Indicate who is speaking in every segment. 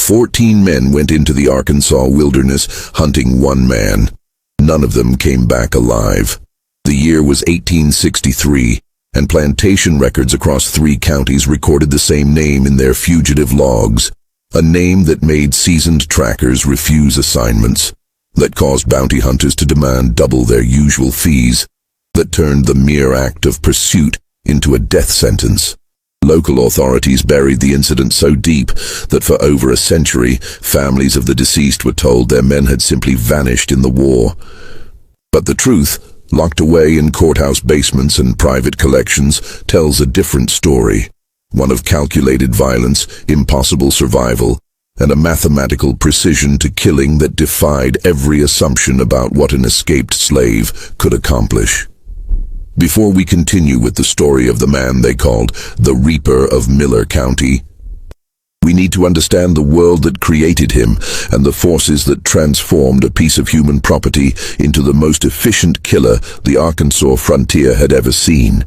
Speaker 1: 14 men went into the Arkansas wilderness hunting one man. None of them came back alive. The year was 1863, and plantation records across 3 counties recorded the same name in their fugitive logs, a name that made seasoned trackers refuse assignments, that caused bounty hunters to demand double their usual fees, that turned the mere act of pursuit into a death sentence. Local authorities buried the incident so deep that for over a century, families of the deceased were told their men had simply vanished in the war. But the truth, locked away in courthouse basements and private collections, tells a different story. One of calculated violence, impossible survival, and a mathematical precision to killing that defied every assumption about what an escaped slave could accomplish. Before we continue with the story of the man they called the Reaper of Miller County, we need to understand the world that created him and the forces that transformed a piece of human property into the most efficient killer the Arkansas frontier had ever seen.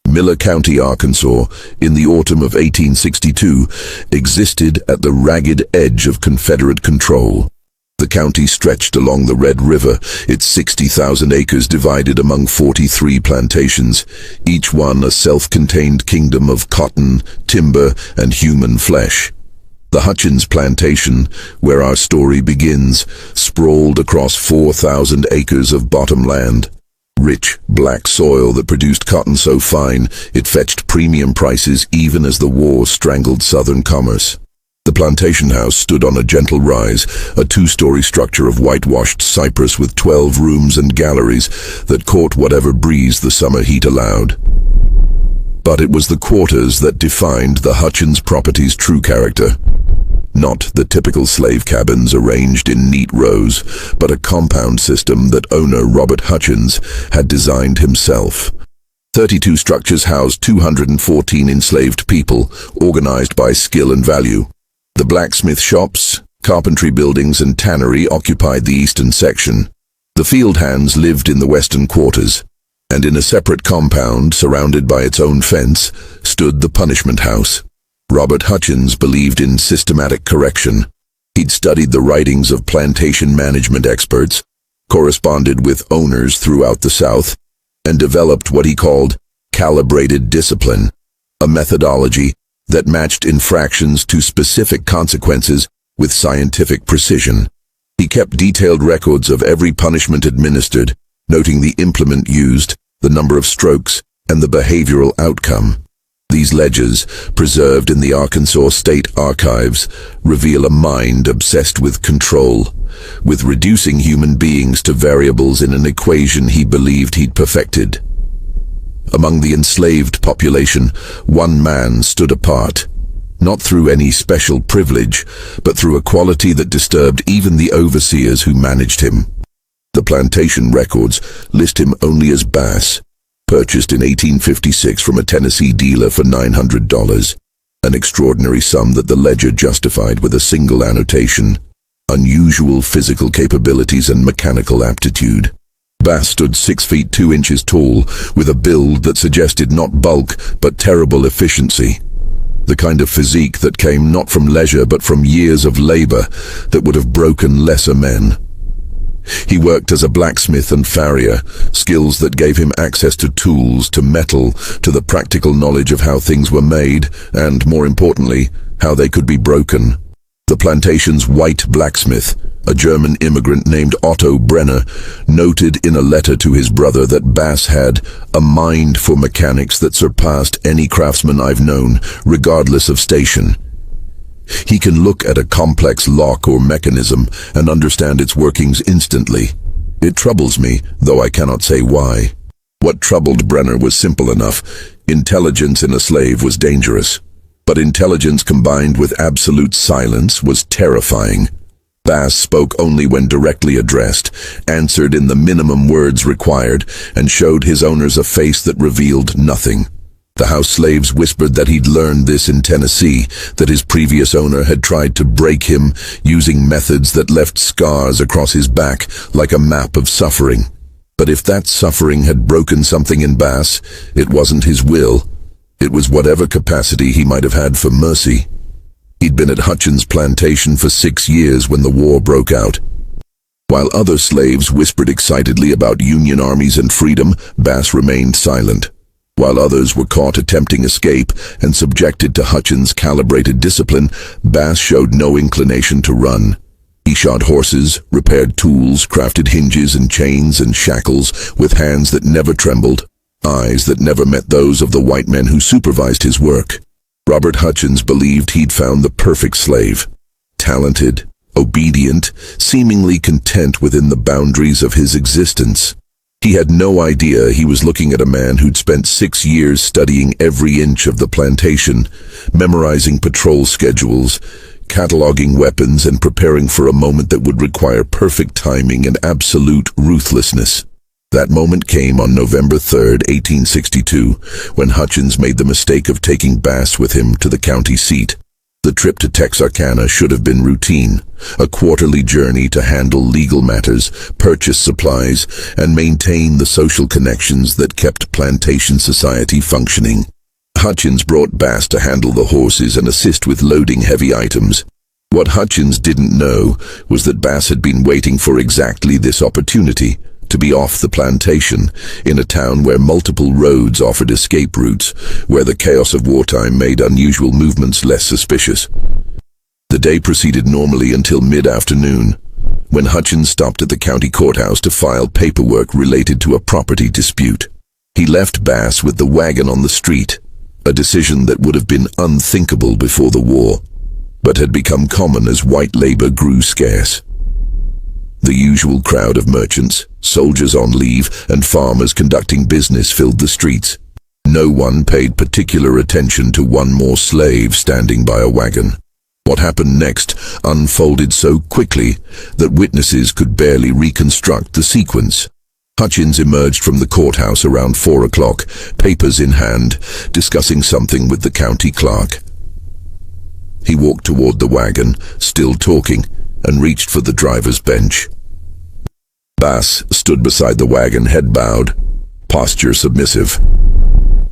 Speaker 1: Miller County, Arkansas, in the autumn of 1862, existed at the ragged edge of Confederate control. The county stretched along the Red River, its 60,000 acres divided among 43 plantations, each one a self-contained kingdom of cotton, timber, and human flesh. The Hutchins plantation, where our story begins, sprawled across 4,000 acres of bottomland. Rich, black soil that produced cotton so fine it fetched premium prices even as the war strangled southern commerce. The plantation house stood on a gentle rise, a 2-story structure of whitewashed cypress with 12 rooms and galleries that caught whatever breeze the summer heat allowed. But it was the quarters that defined the Hutchins property's true character. Not the typical slave cabins arranged in neat rows, but a compound system that owner Robert Hutchins had designed himself. 32 structures housed 214 enslaved people, organized by skill and value. The blacksmith shops, carpentry buildings, and tannery occupied the eastern section. The field hands lived in the western quarters, and in a separate compound, surrounded by its own fence, stood the punishment house. Robert Hutchins believed in systematic correction. He'd studied the writings of plantation management experts, corresponded with owners throughout the South, and developed what he called calibrated discipline, a methodology that matched infractions to specific consequences with scientific precision. He kept detailed records of every punishment administered, noting the implement used, the number of strokes, and the behavioral outcome. These ledgers, preserved in the Arkansas State Archives, reveal a mind obsessed with control, with reducing human beings to variables in an equation he believed he'd perfected. Among the enslaved population, one man stood apart, not through any special privilege, but through a quality that disturbed even the overseers who managed him. The plantation records list him only as Bass, purchased in 1856 from a Tennessee dealer for $900, an extraordinary sum that the ledger justified with a single annotation: unusual physical capabilities and mechanical aptitude. Bass stood 6 feet 2 inches tall, with a build that suggested not bulk but terrible efficiency. The kind of physique that came not from leisure but from years of labor that would have broken lesser men. He worked as a blacksmith and farrier, skills that gave him access to tools, to metal, to the practical knowledge of how things were made, and, more importantly, how they could be broken. The plantation's white blacksmith, a German immigrant named Otto Brenner, noted in a letter to his brother that Bass had a mind for mechanics that surpassed any craftsman I've known, regardless of station. He can look at a complex lock or mechanism and understand its workings instantly. It troubles me, though I cannot say why. What troubled Brenner was simple enough. Intelligence in a slave was dangerous, but intelligence combined with absolute silence was terrifying. Bass spoke only when directly addressed, answered in the minimum words required, and showed his owners a face that revealed nothing. The house slaves whispered that he'd learned this in Tennessee, that his previous owner had tried to break him using methods that left scars across his back like a map of suffering. But if that suffering had broken something in Bass, it wasn't his will. It was whatever capacity he might have had for mercy. He'd been at Hutchins' plantation for 6 years when the war broke out. While other slaves whispered excitedly about Union armies and freedom, Bass remained silent. While others were caught attempting escape and subjected to Hutchins' calibrated discipline, Bass showed no inclination to run. He shot horses, repaired tools, crafted hinges and chains and shackles with hands that never trembled, eyes that never met those of the white men who supervised his work. Robert Hutchins believed he'd found the perfect slave. Talented, obedient, seemingly content within the boundaries of his existence. He had no idea he was looking at a man who'd spent 6 years studying every inch of the plantation, memorizing patrol schedules, cataloging weapons, and preparing for a moment that would require perfect timing and absolute ruthlessness. That moment came on November 3, 1862, when Hutchins made the mistake of taking Bass with him to the county seat. The trip to Texarkana should have been routine, a quarterly journey to handle legal matters, purchase supplies, and maintain the social connections that kept plantation society functioning. Hutchins brought Bass to handle the horses and assist with loading heavy items. What Hutchins didn't know was that Bass had been waiting for exactly this opportunity, to be off the plantation, in a town where multiple roads offered escape routes, where the chaos of wartime made unusual movements less suspicious. The day proceeded normally until mid-afternoon, when Hutchins stopped at the county courthouse to file paperwork related to a property dispute. He left Bass with the wagon on the street, a decision that would have been unthinkable before the war, but had become common as white labor grew scarce. The usual crowd of merchants, soldiers on leave, and farmers conducting business filled the streets. No one paid particular attention to one more slave standing by a wagon. What happened next unfolded so quickly that witnesses could barely reconstruct the sequence. Hutchins emerged from the courthouse around 4 o'clock, papers in hand, discussing something with the county clerk. He walked toward the wagon, still talking, and reached for the driver's bench. Bass stood beside the wagon, head bowed, posture submissive.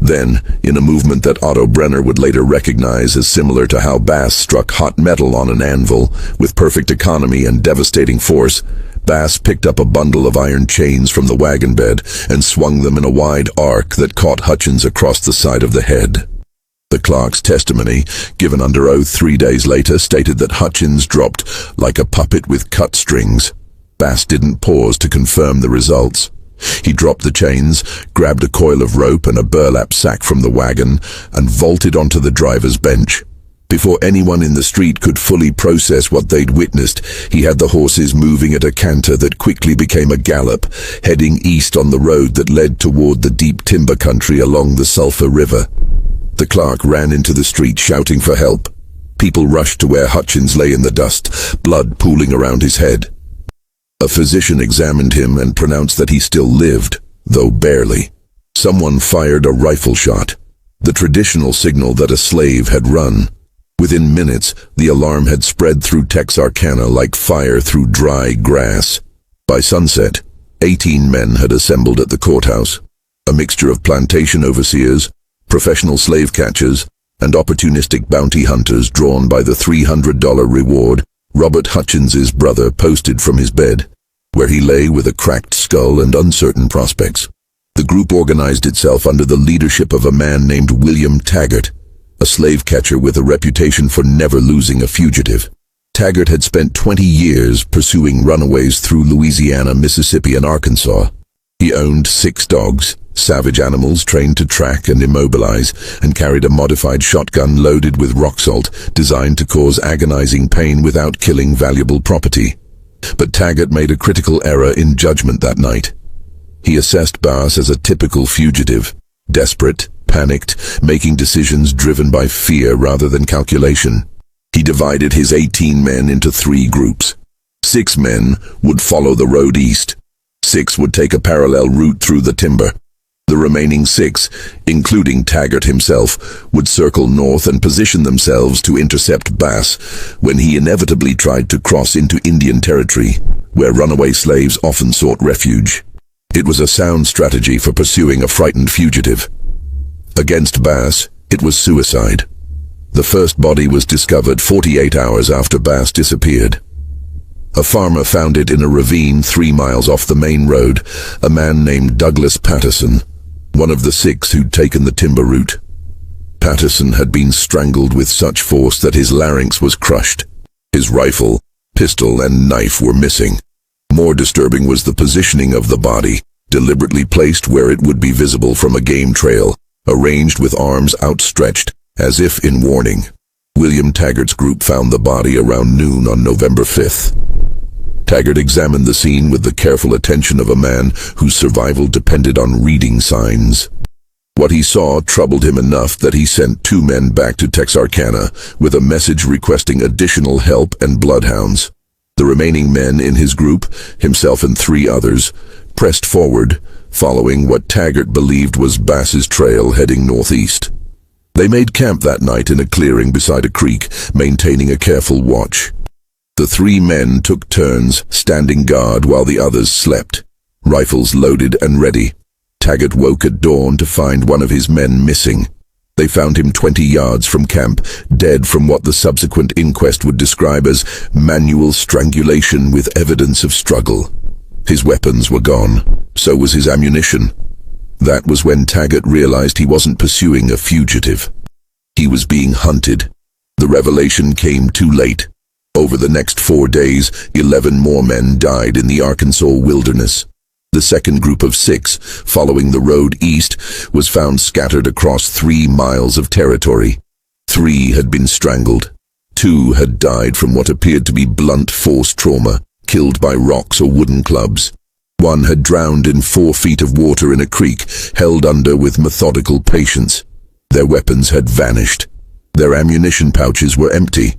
Speaker 1: Then, in a movement that Otto Brenner would later recognize as similar to how Bass struck hot metal on an anvil, with perfect economy and devastating force, Bass picked up a bundle of iron chains from the wagon bed and swung them in a wide arc that caught Hutchins across the side of the head. The clerk's testimony, given under oath 3 days later, stated that Hutchins dropped like a puppet with cut strings. Bass didn't pause to confirm the results. He dropped the chains, grabbed a coil of rope and a burlap sack from the wagon, and vaulted onto the driver's bench. Before anyone in the street could fully process what they'd witnessed, he had the horses moving at a canter that quickly became a gallop, heading east on the road that led toward the deep timber country along the Sulphur River. The clerk ran into the street shouting for help. People rushed to where Hutchins lay in the dust, blood pooling around his head. A physician examined him and pronounced that he still lived, though barely. Someone fired a rifle shot, the traditional signal that a slave had run. Within minutes, the alarm had spread through Texarkana like fire through dry grass. By sunset, 18 men had assembled at the courthouse, a mixture of plantation overseers, professional slave catchers, and opportunistic bounty hunters drawn by the $300 reward Robert Hutchins's brother posted from his bed, where he lay with a cracked skull and uncertain prospects. The group organized itself under the leadership of a man named William Taggart, a slave catcher with a reputation for never losing a fugitive. Taggart had spent 20 years pursuing runaways through Louisiana, Mississippi, and Arkansas. He owned 6 dogs, savage animals trained to track and immobilize, and carried a modified shotgun loaded with rock salt, designed to cause agonizing pain without killing valuable property. But Taggart made a critical error in judgment that night. He assessed Bass as a typical fugitive, desperate, panicked, making decisions driven by fear rather than calculation. He divided his 18 men into 3 groups. 6 men would follow the road east. 6 would take a parallel route through the timber. The remaining 6, including Taggart himself, would circle north and position themselves to intercept Bass when he inevitably tried to cross into Indian territory, where runaway slaves often sought refuge. It was a sound strategy for pursuing a frightened fugitive. Against Bass, it was suicide. The first body was discovered 48 hours after Bass disappeared. A farmer found it in a ravine 3 miles off the main road, a man named Douglas Patterson, one of the 6 who'd taken the timber route. Patterson had been strangled with such force that his larynx was crushed. His rifle, pistol, and knife were missing. More disturbing was the positioning of the body, deliberately placed where it would be visible from a game trail, arranged with arms outstretched, as if in warning. William Taggart's group found the body around noon on November 5th. Taggart examined the scene with the careful attention of a man whose survival depended on reading signs. What he saw troubled him enough that he sent 2 men back to Texarkana with a message requesting additional help and bloodhounds. The remaining men in his group, himself and 3 others, pressed forward, following what Taggart believed was Bass's trail heading northeast. They made camp that night in a clearing beside a creek, maintaining a careful watch. The 3 men took turns standing guard while the others slept, rifles loaded and ready. Taggart woke at dawn to find one of his men missing. They found him 20 yards from camp, dead from what the subsequent inquest would describe as manual strangulation with evidence of struggle. His weapons were gone, so was his ammunition. That was when Taggart realized he wasn't pursuing a fugitive. He was being hunted. The revelation came too late. Over the next 4 days, 11 more men died in the Arkansas wilderness. The second group of 6, following the road east, was found scattered across 3 miles of territory. 3 had been strangled. 2 had died from what appeared to be blunt force trauma, killed by rocks or wooden clubs. 1 had drowned in 4 feet of water in a creek, held under with methodical patience. Their weapons had vanished. Their ammunition pouches were empty.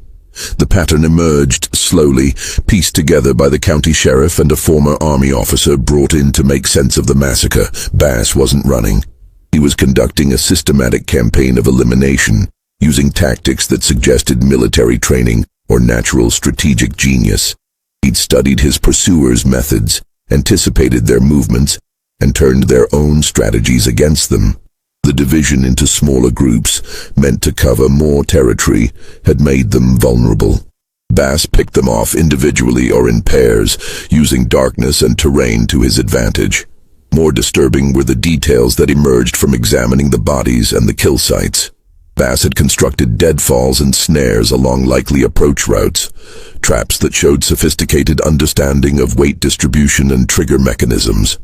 Speaker 1: The pattern emerged slowly, pieced together by the county sheriff and a former army officer brought in to make sense of the massacre. Bass wasn't running. He was conducting a systematic campaign of elimination, using tactics that suggested military training or natural strategic genius. He'd studied his pursuers' methods, anticipated their movements, and turned their own strategies against them. The division into smaller groups, meant to cover more territory, had made them vulnerable. Bass picked them off individually or in pairs, using darkness and terrain to his advantage. More disturbing were the details that emerged from examining the bodies and the kill sites. Bass had constructed deadfalls and snares along likely approach routes, traps that showed sophisticated understanding of weight distribution and trigger mechanisms.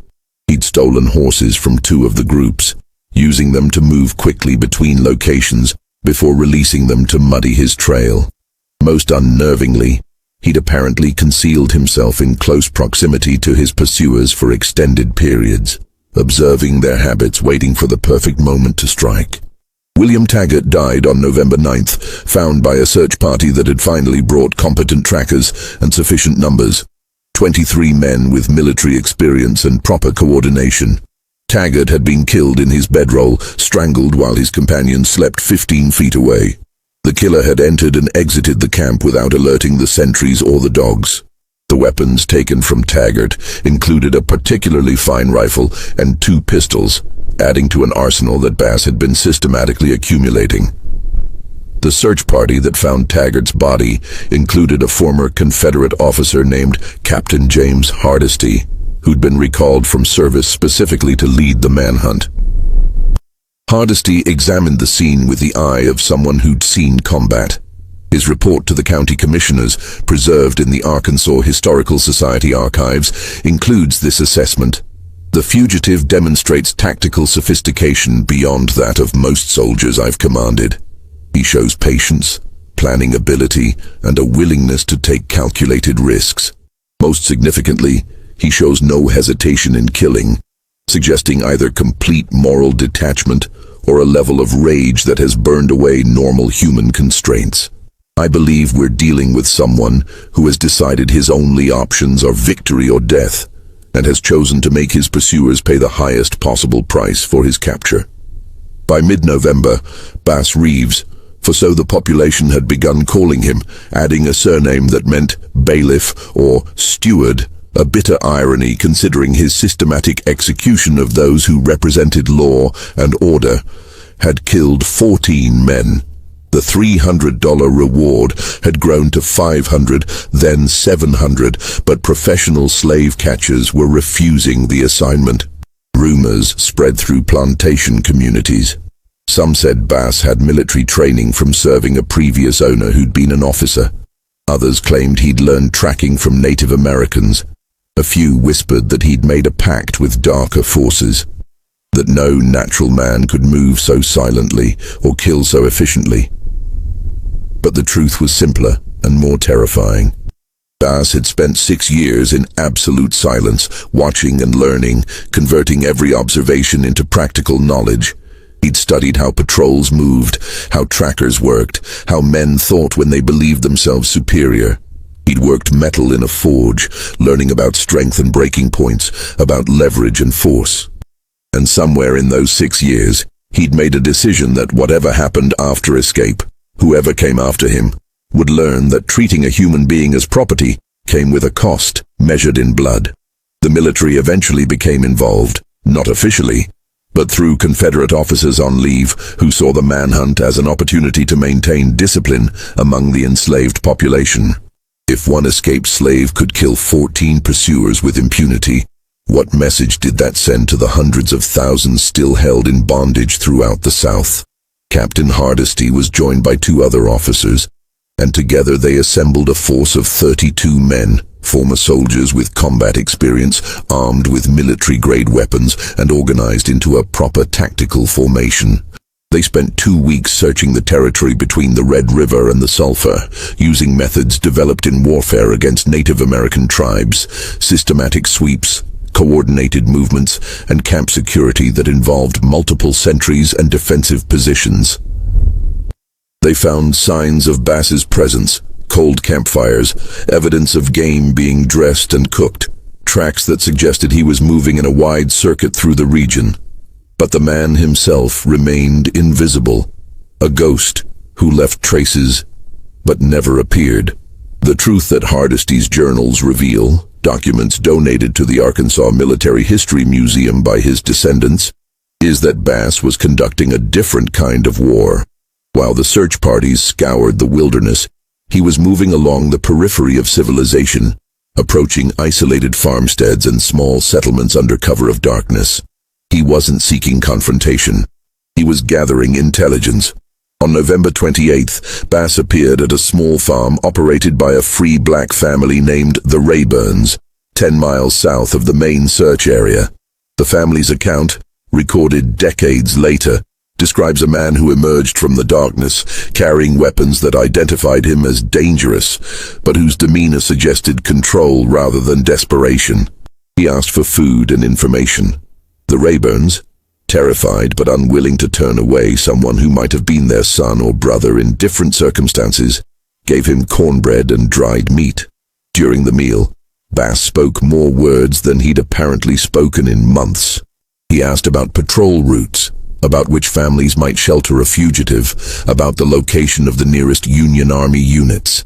Speaker 1: He'd stolen horses from 2 of the groups, using them to move quickly between locations before releasing them to muddy his trail. Most unnervingly, he'd apparently concealed himself in close proximity to his pursuers for extended periods, observing their habits, waiting for the perfect moment to strike. William Taggart died on November 9th, found by a search party that had finally brought competent trackers and sufficient numbers. 23 men with military experience and proper coordination. Taggart had been killed in his bedroll, strangled while his companion slept 15 feet away. The killer had entered and exited the camp without alerting the sentries or the dogs. The weapons taken from Taggart included a particularly fine rifle and 2 pistols, adding to an arsenal that Bass had been systematically accumulating. The search party that found Taggart's body included a former Confederate officer named Captain James Hardesty, who'd been recalled from service specifically to lead the manhunt. Hardesty examined the scene with the eye of someone who'd seen combat. His report to the county commissioners, preserved in the Arkansas Historical Society archives, includes this assessment. The fugitive demonstrates tactical sophistication beyond that of most soldiers I've commanded. He shows patience, planning ability, and a willingness to take calculated risks. Most significantly, he shows no hesitation in killing, suggesting either complete moral detachment or a level of rage that has burned away normal human constraints. I believe we're dealing with someone who has decided his only options are victory or death, and has chosen to make his pursuers pay the highest possible price for his capture. By mid-November, Bass Reeves, for so the population had begun calling him, adding a surname that meant bailiff or steward, a bitter irony considering his systematic execution of those who represented law and order, had killed 14 men. The $300 reward had grown to $500, then $700, but professional slave catchers were refusing the assignment. Rumors spread through plantation communities. Some said Bass had military training from serving a previous owner who'd been an officer. Others claimed he'd learned tracking from Native Americans. A few whispered that he'd made a pact with darker forces, that no natural man could move so silently or kill so efficiently. But the truth was simpler and more terrifying. Bass had spent 6 years in absolute silence, watching and learning, converting every observation into practical knowledge. He'd studied how patrols moved, how trackers worked, how men thought when they believed themselves superior. He'd worked metal in a forge, learning about strength and breaking points, about leverage and force. And somewhere in those 6 years, he'd made a decision that whatever happened after escape, whoever came after him, would learn that treating a human being as property came with a cost measured in blood. The military eventually became involved, not officially, but through Confederate officers on leave who saw the manhunt as an opportunity to maintain discipline among the enslaved population. If one escaped slave could kill 14 pursuers with impunity, what message did that send to the hundreds of thousands still held in bondage throughout the South? Captain Hardesty was joined by 2 other officers, and together they assembled a force of 32 men, former soldiers with combat experience, armed with military-grade weapons, and organized into a proper tactical formation. They spent 2 weeks searching the territory between the Red River and the Sulphur, using methods developed in warfare against Native American tribes, systematic sweeps, coordinated movements, and camp security that involved multiple sentries and defensive positions. They found signs of Bass's presence, cold campfires, evidence of game being dressed and cooked, tracks that suggested he was moving in a wide circuit through the region. But the man himself remained invisible, a ghost who left traces but never appeared. The truth that Hardesty's journals reveal, documents donated to the Arkansas Military History Museum by his descendants, is that Bass was conducting a different kind of war. While the search parties scoured the wilderness, he was moving along the periphery of civilization, approaching isolated farmsteads and small settlements under cover of darkness. He wasn't seeking confrontation. He was gathering intelligence. On November 28th, Bass appeared at a small farm operated by a free black family named the Rayburns, 10 miles south of the main search area. The family's account, recorded decades later, describes a man who emerged from the darkness, carrying weapons that identified him as dangerous, but whose demeanor suggested control rather than desperation. He asked for food and information. The Rayburns, terrified but unwilling to turn away someone who might have been their son or brother in different circumstances, gave him cornbread and dried meat. During the meal, Bass spoke more words than he'd apparently spoken in months. He asked about patrol routes, about which families might shelter a fugitive, about the location of the nearest Union Army units.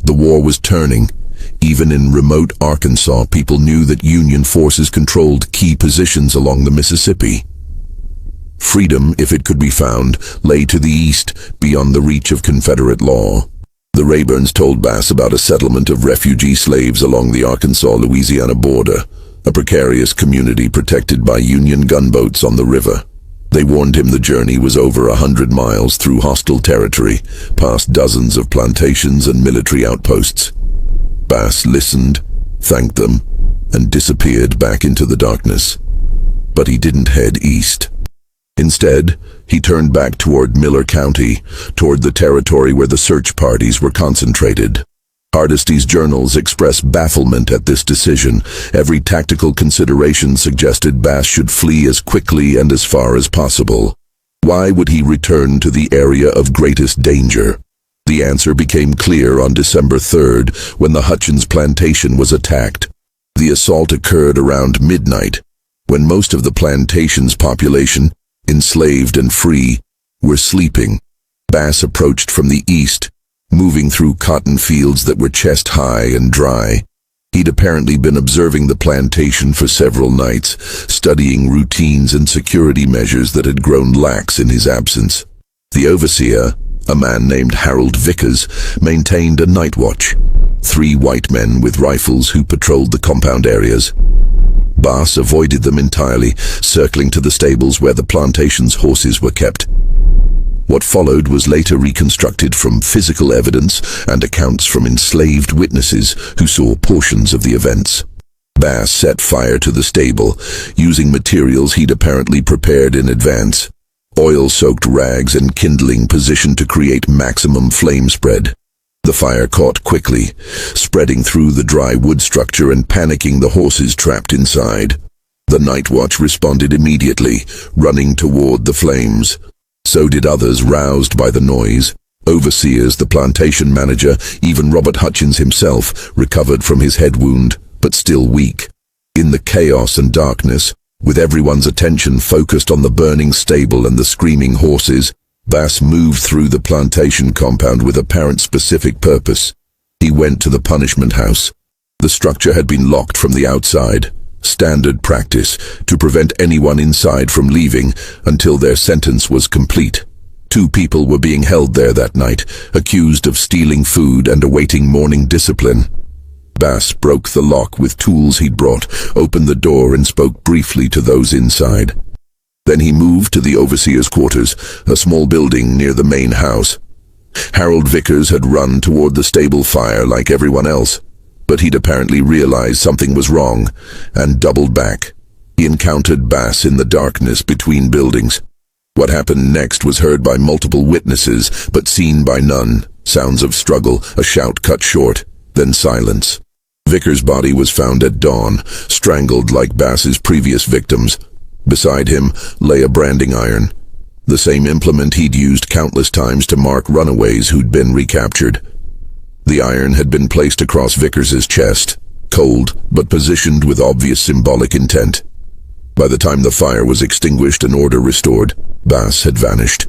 Speaker 1: The war was turning. Even in remote Arkansas, people knew that Union forces controlled key positions along the Mississippi. Freedom, if it could be found, lay to the east, beyond the reach of Confederate law. The Rayburns told Bass about a settlement of refugee slaves along the Arkansas-Louisiana border, a precarious community protected by Union gunboats on the river. They warned him the journey was over 100 miles through hostile territory, past dozens of plantations and military outposts. Bass listened, thanked them, and disappeared back into the darkness. But he didn't head east. Instead, he turned back toward Miller County, toward the territory where the search parties were concentrated. Hardesty's journals express bafflement at this decision. Every tactical consideration suggested Bass should flee as quickly and as far as possible. Why would he return to the area of greatest danger? The answer became clear on December 3rd, when the Hutchins plantation was attacked. The assault occurred around midnight, when most of the plantation's population, enslaved and free, were sleeping. Bass approached from the east, moving through cotton fields that were chest-high and dry. He'd apparently been observing the plantation for several nights, studying routines and security measures that had grown lax in his absence. The overseer, A man named Harold Vickers maintained a night watch. 3 white men with rifles who patrolled the compound areas. Bass avoided them entirely, circling to the stables where the plantation's horses were kept. What followed was later reconstructed from physical evidence and accounts from enslaved witnesses who saw portions of the events. Bass set fire to the stable, using materials he'd apparently prepared in advance. Oil-soaked rags and kindling positioned to create maximum flame spread. The fire caught quickly, spreading through the dry wood structure and panicking the horses trapped inside. The night watch responded immediately, running toward the flames. So did others roused by the noise. Overseers, the plantation manager, even Robert Hutchins himself, recovered from his head wound, but still weak. In the chaos and darkness, with everyone's attention focused on the burning stable and the screaming horses, Bass moved through the plantation compound with apparent specific purpose. He went to the punishment house. The structure had been locked from the outside, standard practice, to prevent anyone inside from leaving until their sentence was complete. 2 people were being held there that night, accused of stealing food and awaiting morning discipline. Bass broke the lock with tools he'd brought, opened the door and spoke briefly to those inside. Then he moved to the overseer's quarters, a small building near the main house. Harold Vickers had run toward the stable fire like everyone else, but he'd apparently realized something was wrong and doubled back. He encountered Bass in the darkness between buildings. What happened next was heard by multiple witnesses, but seen by none. Sounds of struggle, a shout cut short, then silence. Vickers' body was found at dawn, strangled like Bass's previous victims. Beside him lay a branding iron, the same implement he'd used countless times to mark runaways who'd been recaptured. The iron had been placed across Vickers's chest, cold but positioned with obvious symbolic intent. By the time the fire was extinguished and order restored, Bass had vanished.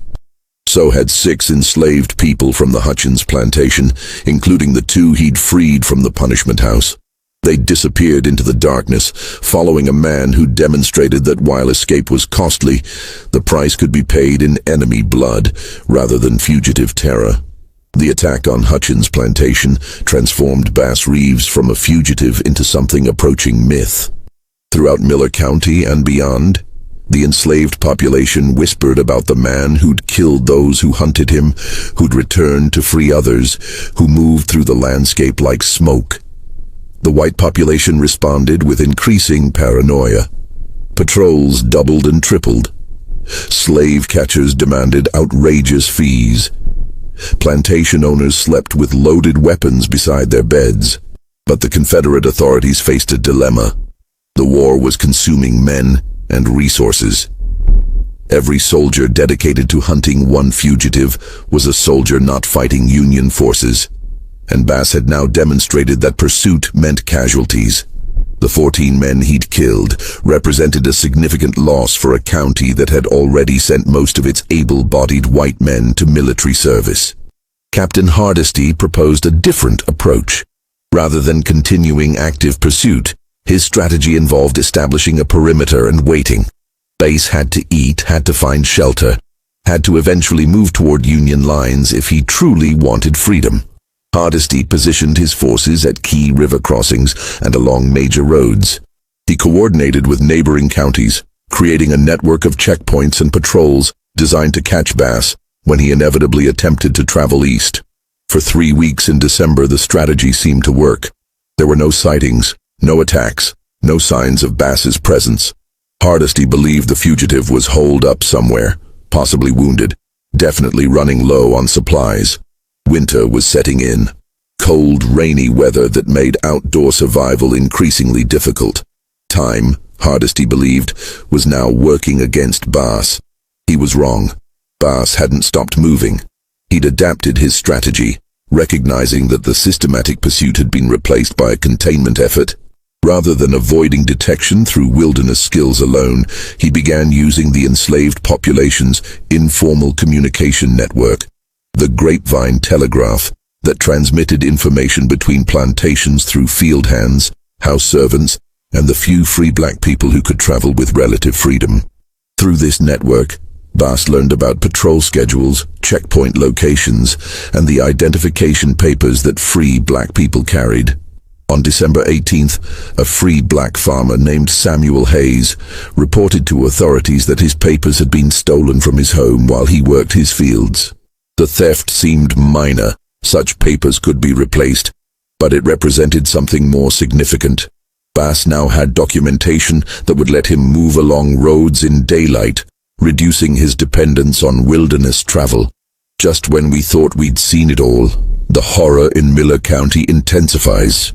Speaker 1: So had 6 enslaved people from the Hutchins plantation, including the 2 he'd freed from the punishment house. They disappeared into the darkness, following a man who demonstrated that while escape was costly, the price could be paid in enemy blood rather than fugitive terror. The attack on Hutchins' plantation transformed Bass Reeves from a fugitive into something approaching myth. Throughout Miller County and beyond, the enslaved population whispered about the man who'd killed those who hunted him, who'd returned to free others, who moved through the landscape like smoke. The white population responded with increasing paranoia. Patrols doubled and tripled. Slave catchers demanded outrageous fees. Plantation owners slept with loaded weapons beside their beds. But the Confederate authorities faced a dilemma. The war was consuming men and resources. Every soldier dedicated to hunting one fugitive was a soldier not fighting Union forces. And Bass had now demonstrated that pursuit meant casualties. The 14 men he'd killed represented a significant loss for a county that had already sent most of its able-bodied white men to military service. Captain Hardesty proposed a different approach. Rather than continuing active pursuit, his strategy involved establishing a perimeter and waiting. Bass had to eat, had to find shelter, had to eventually move toward Union lines if he truly wanted freedom. Hardesty positioned his forces at key river crossings and along major roads. He coordinated with neighboring counties, creating a network of checkpoints and patrols designed to catch Bass when he inevitably attempted to travel east. For 3 weeks in December, the strategy seemed to work. There were no sightings, no attacks, no signs of Bass's presence. Hardesty believed the fugitive was holed up somewhere, possibly wounded, definitely running low on supplies. Winter was setting in. Cold, rainy weather that made outdoor survival increasingly difficult. Time, Hardesty believed, was now working against Bass. He was wrong. Bass hadn't stopped moving. He'd adapted his strategy, recognizing that the systematic pursuit had been replaced by a containment effort. Rather than avoiding detection through wilderness skills alone, he began using the enslaved population's informal communication network, the grapevine telegraph, that transmitted information between plantations through field hands, house servants, and the few free black people who could travel with relative freedom. Through this network, Bass learned about patrol schedules, checkpoint locations, and the identification papers that free black people carried. On December 18th, a free black farmer named Samuel Hayes reported to authorities that his papers had been stolen from his home while he worked his fields. The theft seemed minor, such papers could be replaced, but it represented something more significant. Bass now had documentation that would let him move along roads in daylight, reducing his dependence on wilderness travel. Just when we thought we'd seen it all, the horror in Miller County intensifies.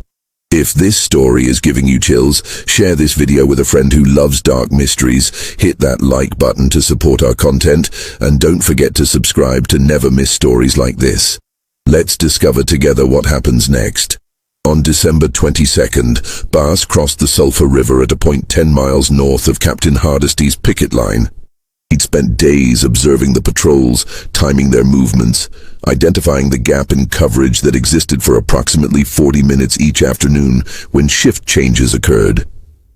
Speaker 1: If this story is giving you chills, share this video with a friend who loves dark mysteries, hit that like button to support our content, and don't forget to subscribe to never miss stories like this. Let's discover together what happens next. On December 22nd, Bass crossed the Sulphur River at a point 10 miles north of Captain Hardisty's picket line. He'd spent days observing the patrols, timing their movements, identifying the gap in coverage that existed for approximately 40 minutes each afternoon when shift changes occurred.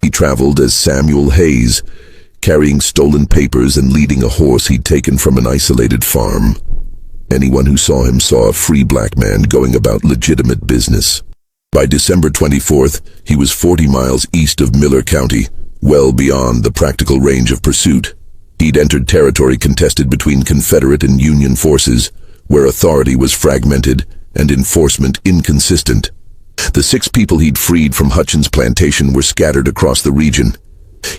Speaker 1: He traveled as Samuel Hayes, carrying stolen papers and leading a horse he'd taken from an isolated farm. Anyone who saw him saw a free black man going about legitimate business. By December 24th, he was 40 miles east of Miller County, well beyond the practical range of pursuit. He'd entered territory contested between Confederate and Union forces, where authority was fragmented and enforcement inconsistent. The 6 people he'd freed from Hutchins' plantation were scattered across the region.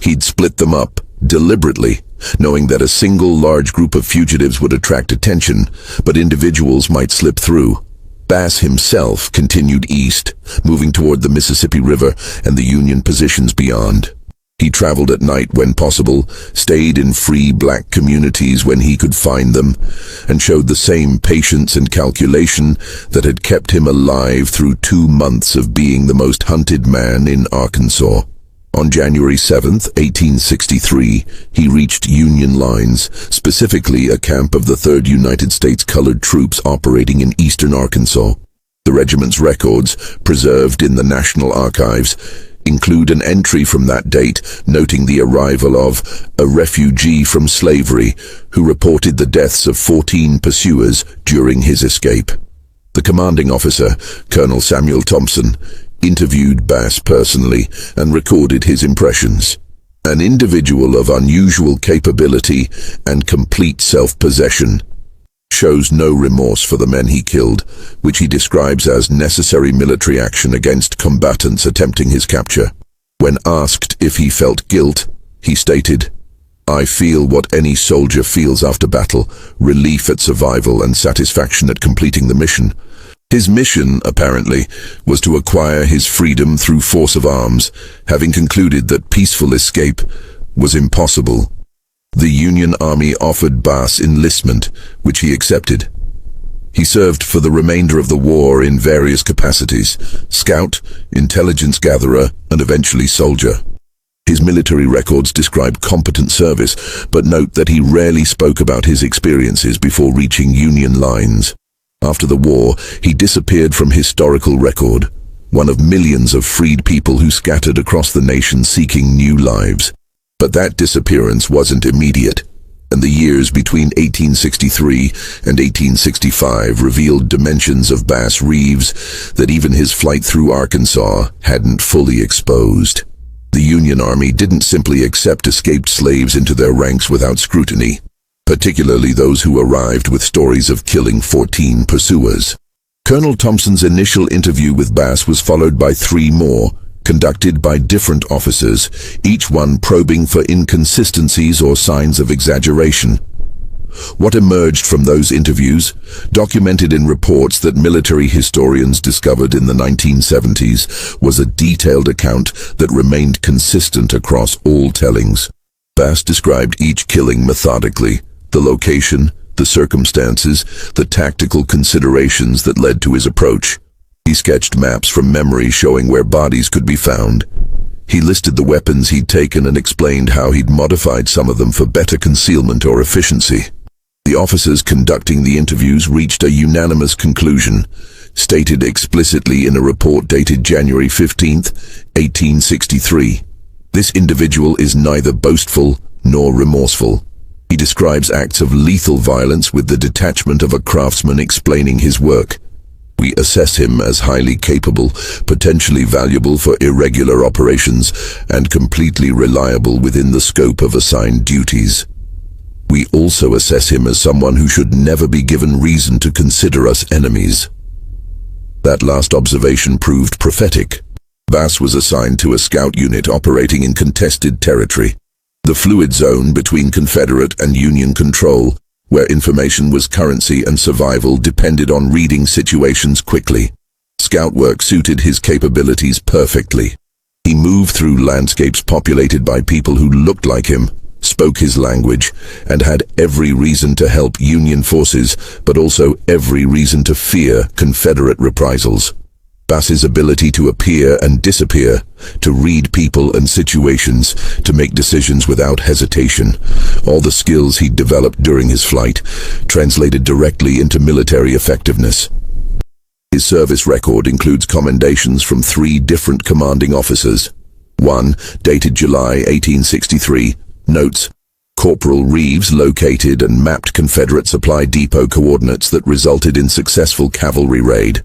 Speaker 1: He'd split them up, deliberately, knowing that a single large group of fugitives would attract attention, but individuals might slip through. Bass himself continued east, moving toward the Mississippi River and the Union positions beyond. He traveled at night when possible, stayed in free black communities when he could find them, and showed the same patience and calculation that had kept him alive through 2 months of being the most hunted man in Arkansas. On January 7, 1863, he reached Union lines, specifically a camp of the 3rd United States Colored Troops operating in eastern Arkansas. The regiment's records, preserved in the National Archives, include an entry from that date noting the arrival of a refugee from slavery who reported the deaths of 14 pursuers during his escape. The commanding officer, Colonel Samuel Thompson, interviewed Bass personally and recorded his impressions. An individual of unusual capability and complete self-possession, shows no remorse for the men he killed, which he describes as necessary military action against combatants attempting his capture. When asked if he felt guilt, he stated, "I feel what any soldier feels after battle, relief at survival and satisfaction at completing the mission." His mission, apparently, was to acquire his freedom through force of arms, having concluded that peaceful escape was impossible. The Union Army offered Bass enlistment, which he accepted. He served for the remainder of the war in various capacities: scout, intelligence gatherer, and eventually soldier. His military records describe competent service, but note that he rarely spoke about his experiences before reaching Union lines. After the war, he disappeared from historical record, one of millions of freed people who scattered across the nation seeking new lives. But that disappearance wasn't immediate, and the years between 1863 and 1865 revealed dimensions of Bass Reeves that even his flight through Arkansas hadn't fully exposed. The Union Army didn't simply accept escaped slaves into their ranks without scrutiny, particularly those who arrived with stories of killing 14 pursuers. Colonel Thompson's initial interview with Bass was followed by 3 more, conducted by different officers, each one probing for inconsistencies or signs of exaggeration. What emerged from those interviews, documented in reports that military historians discovered in the 1970s, was a detailed account that remained consistent across all tellings. Bass described each killing methodically: the location, the circumstances, the tactical considerations that led to his approach. He sketched maps from memory showing where bodies could be found. He listed the weapons he'd taken and explained how he'd modified some of them for better concealment or efficiency. The officers conducting the interviews reached a unanimous conclusion, stated explicitly in a report dated January 15, 1863. This individual is neither boastful nor remorseful. He describes acts of lethal violence with the detachment of a craftsman explaining his work. We assess him as highly capable, potentially valuable for irregular operations, and completely reliable within the scope of assigned duties. We also assess him as someone who should never be given reason to consider us enemies. That last observation proved prophetic. Bass was assigned to a scout unit operating in contested territory, the fluid zone between Confederate and Union control, where information was currency and survival depended on reading situations quickly. Scout work suited his capabilities perfectly. He moved through landscapes populated by people who looked like him, spoke his language, and had every reason to help Union forces, but also every reason to fear Confederate reprisals. Bass's ability to appear and disappear, to read people and situations, to make decisions without hesitation, all the skills he'd developed during his flight, translated directly into military effectiveness. His service record includes commendations from 3 different commanding officers. One, dated July 1863, notes, Corporal Reeves located and mapped Confederate supply depot coordinates that resulted in successful cavalry raid.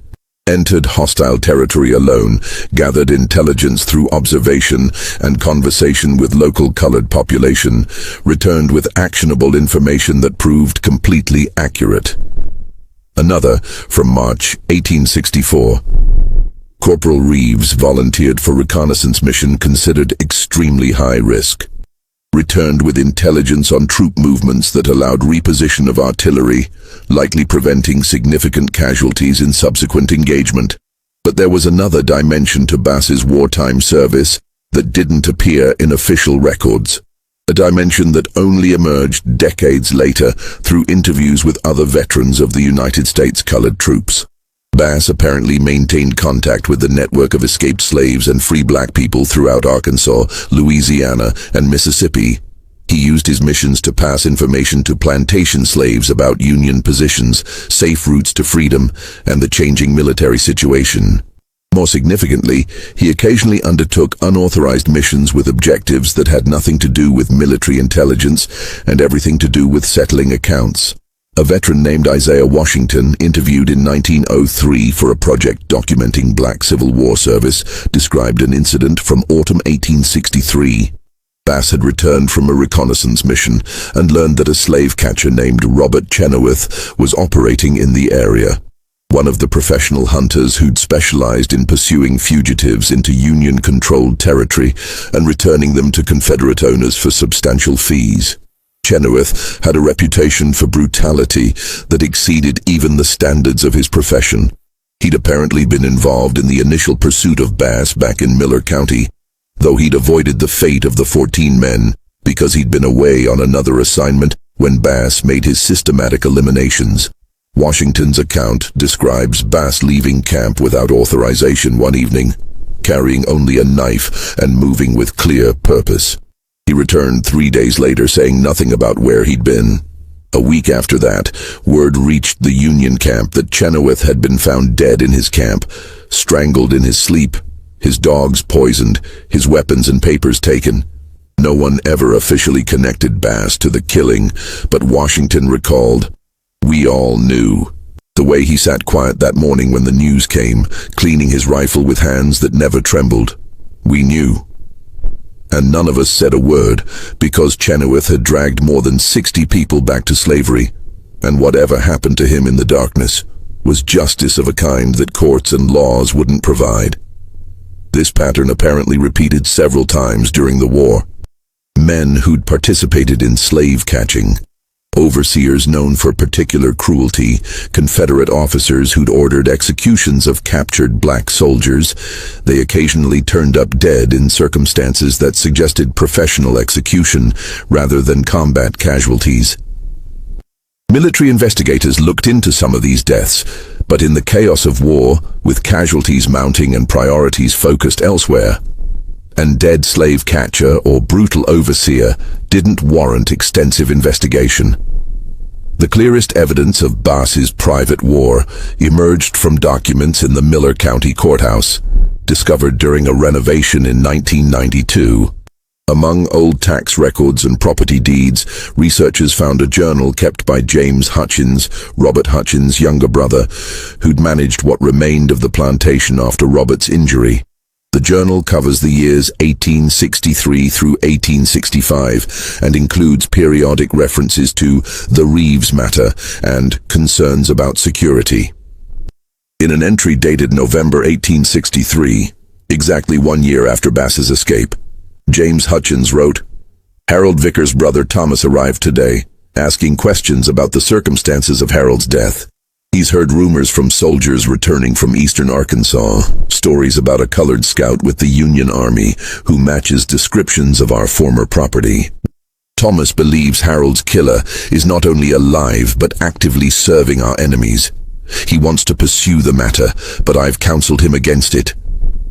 Speaker 1: Entered hostile territory alone, gathered intelligence through observation and conversation with local colored population, returned with actionable information that proved completely accurate. Another, from March 1864. Corporal Reeves volunteered for reconnaissance mission considered extremely high risk. Returned with intelligence on troop movements that allowed reposition of artillery, likely preventing significant casualties in subsequent engagement. But there was another dimension to Bass's wartime service that didn't appear in official records. A dimension that only emerged decades later through interviews with other veterans of the United States colored troops. Bass apparently maintained contact with the network of escaped slaves and free black people throughout Arkansas, Louisiana, and Mississippi. He used his missions to pass information to plantation slaves about Union positions, safe routes to freedom, and the changing military situation. More significantly, he occasionally undertook unauthorized missions with objectives that had nothing to do with military intelligence and everything to do with settling accounts. A veteran named Isaiah Washington, interviewed in 1903 for a project documenting Black Civil War service, described an incident from autumn 1863. Bass had returned from a reconnaissance mission and learned that a slave catcher named Robert Chenoweth was operating in the area. One of the professional hunters who'd specialized in pursuing fugitives into Union-controlled territory and returning them to Confederate owners for substantial fees. Chenoweth had a reputation for brutality that exceeded even the standards of his profession. He'd apparently been involved in the initial pursuit of Bass back in Miller County, though he'd avoided the fate of the 14 men because he'd been away on another assignment when Bass made his systematic eliminations. Washington's account describes Bass leaving camp without authorization one evening, carrying only a knife and moving with clear purpose. He returned 3 days later saying nothing about where he'd been. A week after that, word reached the Union camp that Chenoweth had been found dead in his camp, strangled in his sleep, his dogs poisoned, his weapons and papers taken. No one ever officially connected Bass to the killing, but Washington recalled, "We all knew." The way he sat quiet that morning when the news came, cleaning his rifle with hands that never trembled. We knew. And none of us said a word, because Chenoweth had dragged more than 60 people back to slavery, and whatever happened to him in the darkness was justice of a kind that courts and laws wouldn't provide. This pattern apparently repeated several times during the war. Men who'd participated in slave catching, overseers known for particular cruelty, Confederate officers who'd ordered executions of captured black soldiers. They occasionally turned up dead in circumstances that suggested professional execution rather than combat casualties. Military investigators looked into some of these deaths, but in the chaos of war, with casualties mounting and priorities focused elsewhere, and dead slave catcher or brutal overseer didn't warrant extensive investigation. The clearest evidence of Bass's private war emerged from documents in the Miller County Courthouse, discovered during a renovation in 1992. Among old tax records and property deeds, researchers found a journal kept by James Hutchins, Robert Hutchins' younger brother, who'd managed what remained of the plantation after Robert's injury. The journal covers the years 1863 through 1865 and includes periodic references to the Reeves matter and concerns about security. In an entry dated November 1863, exactly 1 year after Bass's escape, James Hutchins wrote, "Harold Vickers' brother Thomas arrived today, asking questions about the circumstances of Harold's death. He's heard rumors from soldiers returning from eastern Arkansas, stories about a colored scout with the Union Army who matches descriptions of our former property. Thomas believes Harold's killer is not only alive but actively serving our enemies. He wants to pursue the matter, but I've counseled him against it.